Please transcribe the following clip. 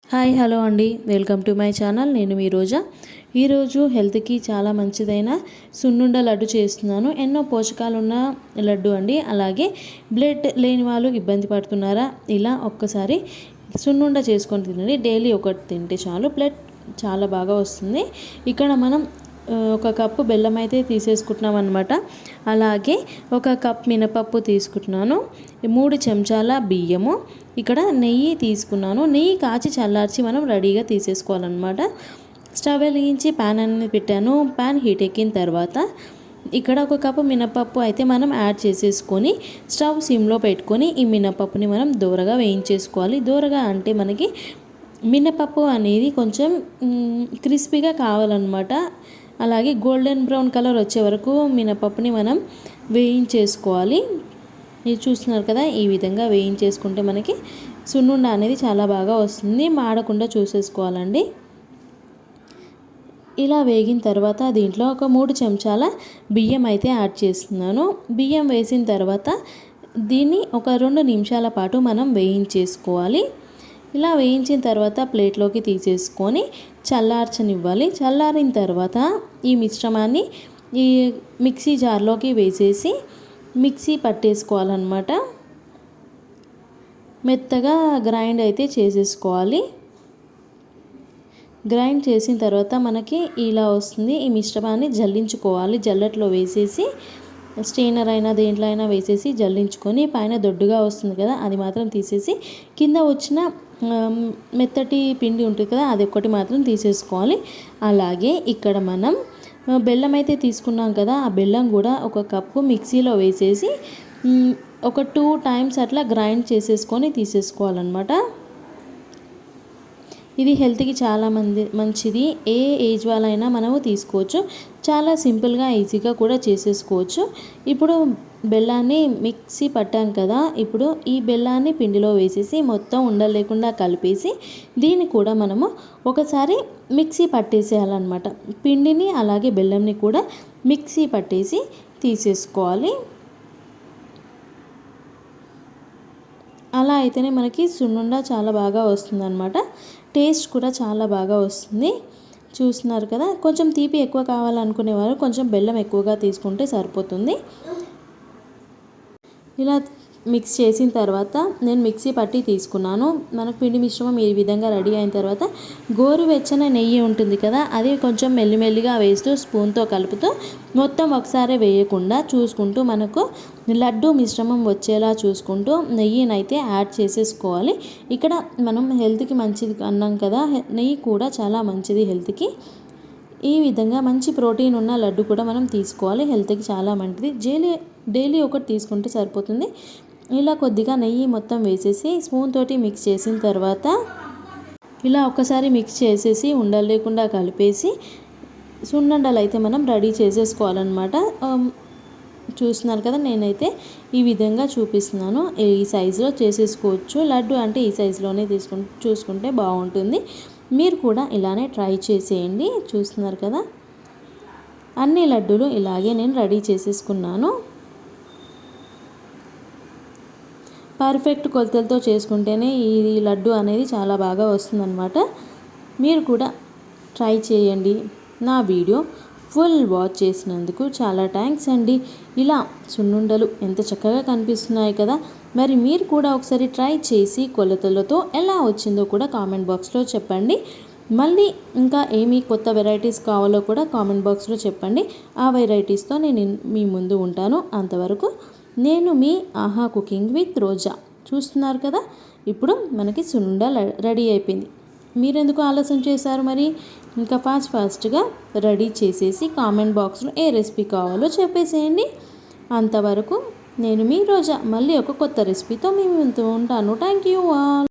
Hi hello అండి, welcome to my channel. నేను మీ రోజా. ఈరోజు హెల్త్కి చాలా మంచిదైన సున్నుండ లడ్డు చేస్తున్నాను. ఎన్నో పోషకాలు ఉన్న లడ్డు అండి. అలాగే బ్లడ్ లేని వాళ్ళు ఇబ్బంది పడుతున్నారా, ఇలా ఒక్కసారి సున్నుండ చేసుకొని తినండి. డైలీ ఒకటి తింటే చాలు, బ్లడ్ చాలా బాగా వస్తుంది. ఇక్కడ మనం ఒక కప్పు బెల్లం అయితే తీసేసుకుంటున్నాం అనమాట. అలాగే ఒక కప్ మినపప్పు తీసుకుంటున్నాను, 3 చెంచాల బియ్యము, ఇక్కడ నెయ్యి తీసుకున్నాను. నెయ్యి కాచి చల్లార్చి మనం రెడీగా తీసేసుకోవాలన్నమాట. స్టవ్ వెలిగించి ప్యాన్ అనేది పెట్టాను. ప్యాన్ హీట్ ఎక్కిన తర్వాత ఇక్కడ ఒక కప్పు మినపప్పు అయితే మనం యాడ్ చేసేసుకొని స్టవ్ సిమ్లో పెట్టుకొని ఈ మినపప్పుని మనం దూరగా వేయించేసుకోవాలి. దూరగా అంటే మనకి మినపప్పు అనేది కొంచెం క్రిస్పీగా కావాలన్నమాట. అలాగే గోల్డెన్ బ్రౌన్ కలర్ వచ్చే వరకు మినపప్పుని మనం వేయించేసుకోవాలి. ఇది చూస్తున్నారు కదా, ఈ విధంగా వేయించేసుకుంటే మనకి సున్నుండ అనేది చాలా బాగా వస్తుంది. మాడకుండా చూసేసుకోవాలండి. ఇలా వేగిన తర్వాత దీంట్లో ఒక 3 చెంచాల బియ్యం అయితే యాడ్ చేస్తున్నాను. బియ్యం వేసిన తర్వాత దీన్ని ఒక 2 నిమిషాల పాటు మనం వేయించేసుకోవాలి. ఇలా వేయించిన తర్వాత ప్లేట్లోకి తీసేసుకొని చల్లార్చనివ్వాలి. చల్లారిన తర్వాత ఈ మిశ్రమాన్ని ఈ మిక్సీ జార్లోకి వేసేసి మిక్సీ పట్టేసుకోవాలన్నమాట. మెత్తగా గ్రైండ్ అయితే చేసేసుకోవాలి. గ్రైండ్ చేసిన తర్వాత మనకి ఇలా వస్తుంది. ఈ మిశ్రమాన్ని జల్లించుకోవాలి. జల్లెట్లో వేసేసి స్ట్రెయినర్ అయినా దేంట్లో అయినా వేసేసి జల్లించుకొని పైన దొడ్డుగా వస్తుంది కదా, అది మాత్రం తీసేసి కింద వచ్చిన మెత్తటి పిండి ఉంటుంది కదా, అది ఒక్కటి మాత్రం తీసేసుకోవాలి. అలాగే ఇక్కడ మనం బెల్లం అయితే తీసుకున్నాం కదా, ఆ బెల్లం కూడా ఒక కప్పు మిక్సీలో వేసేసి ఒక 2 టైమ్స్ అట్లా గ్రైండ్ చేసేసుకొని తీసేసుకోవాలన్నమాట. ఇది హెల్త్కి చాలా మంచిది. ఏ ఏజ్ వాళ్ళైనా మనము తీసుకోవచ్చు. చాలా సింపుల్గా ఈజీగా కూడా చేసేసుకోవచ్చు. ఇప్పుడు బెల్లాన్ని మిక్సీ పట్టాం కదా, ఇప్పుడు ఈ బెల్లాన్ని పిండిలో వేసేసి మొత్తం ఉండలేకుండా కలిపేసి దీన్ని కూడా మనము ఒకసారి మిక్సీ పట్టేసేయాలన్నమాట. పిండిని అలాగే బెల్లంని కూడా మిక్సీ పట్టేసి తీసేసుకోవాలి. అలా అయితేనే మనకి సున్నుండ చాలా బాగా వస్తుందన్నమాట. టేస్ట్ కూడా చాలా బాగా వస్తుంది. చూస్తున్నారు కదా, కొంచెం తీపి ఎక్కువ కావాలనుకునేవారు కొంచెం బెల్లం ఎక్కువగా తీసుకుంటే సరిపోతుంది. ఇలా మిక్స్ చేసిన తర్వాత నేను మిక్సీ పట్టి తీసుకున్నాను. మనకు పిండి మిశ్రమం ఈ విధంగా రెడీ అయిన తర్వాత గోరువెచ్చని నెయ్యి ఉంటుంది కదా, అది కొంచెం మెల్లిమెల్లిగా వేస్తూ స్పూన్తో కలుపుతూ మొత్తం ఒకసారి వేయకుండా చూసుకుంటూ మనకు లడ్డు మిశ్రమం వచ్చేలా చూసుకుంటూ నెయ్యినైతే యాడ్ చేసేసుకోవాలి. ఇక్కడ మనం హెల్త్కి మంచిది అన్నాం కదా, నెయ్యి కూడా చాలా మంచిది హెల్త్కి. ఈ విధంగా మంచి ప్రోటీన్ ఉన్న లడ్డు కూడా మనం తీసుకోవాలి. హెల్త్కి చాలా మంచిది. డైలీ ఒకటి తీసుకుంటే సరిపోతుంది. ఇలా కొద్దిగా నెయ్యి మొత్తం వేసేసి స్పూన్ తోటి మిక్స్ చేసిన తర్వాత ఇలా ఒకసారి మిక్స్ చేసేసి ఉండలు లేకుండా కలిపేసి సున్నుండలు అయితే మనం రెడీ చేసేసుకోవాలన్నమాట. చూస్తున్నారు కదా, నేనైతే ఈ విధంగా చూపిస్తున్నాను. ఈ సైజులో చేసేసుకోవచ్చు. లడ్డు అంటే ఈ సైజులోనే చూసుకుంటే బాగుంటుంది. మీరు కూడా ఇలానే ట్రై చేసేయండి. చూస్తున్నారు కదా, అన్ని లడ్డూలు ఇలాగే నేను రెడీ చేసేసుకున్నాను. పర్ఫెక్ట్ కొలతలతో చేసుకుంటేనే ఈ లడ్డు అనేది చాలా బాగా వస్తుందన్నమాట. మీరు కూడా ట్రై చేయండి. నా వీడియో ఫుల్ వాచ్ చేసినందుకు చాలా థ్యాంక్స్ అండి. ఇలా సున్నుండలు ఎంత చక్కగా కనిపిస్తున్నాయి కదా, మరి మీరు కూడా ఒకసారి ట్రై చేసి కొలతలతో ఎలా వచ్చిందో కూడా కామెంట్ బాక్స్లో చెప్పండి. మళ్ళీ ఇంకా ఏమి కొత్త వెరైటీస్ కావాలో కూడా కామెంట్ బాక్స్లో చెప్పండి. ఆ వెరైటీస్తో నేను మీ ముందు ఉంటాను. అంతవరకు నేను మీ ఆహా కుకింగ్ విత్ రోజా. చూస్తున్నారు కదా, ఇప్పుడు మనకి సున్నుండ రెడీ అయిపోయింది. మీరెందుకు ఆలస్యం చేశారు? మరి ఇంకా ఫాస్ట్గా రెడీ చేసేసి కామెంట్ బాక్స్లో ఏ రెసిపీ కావాలో చెప్పేసేయండి. అంతవరకు నేను మీ రోజా. మళ్ళీ ఒక కొత్త రెసిపీతో మీ ముందు ఉంటాను. Thank you all.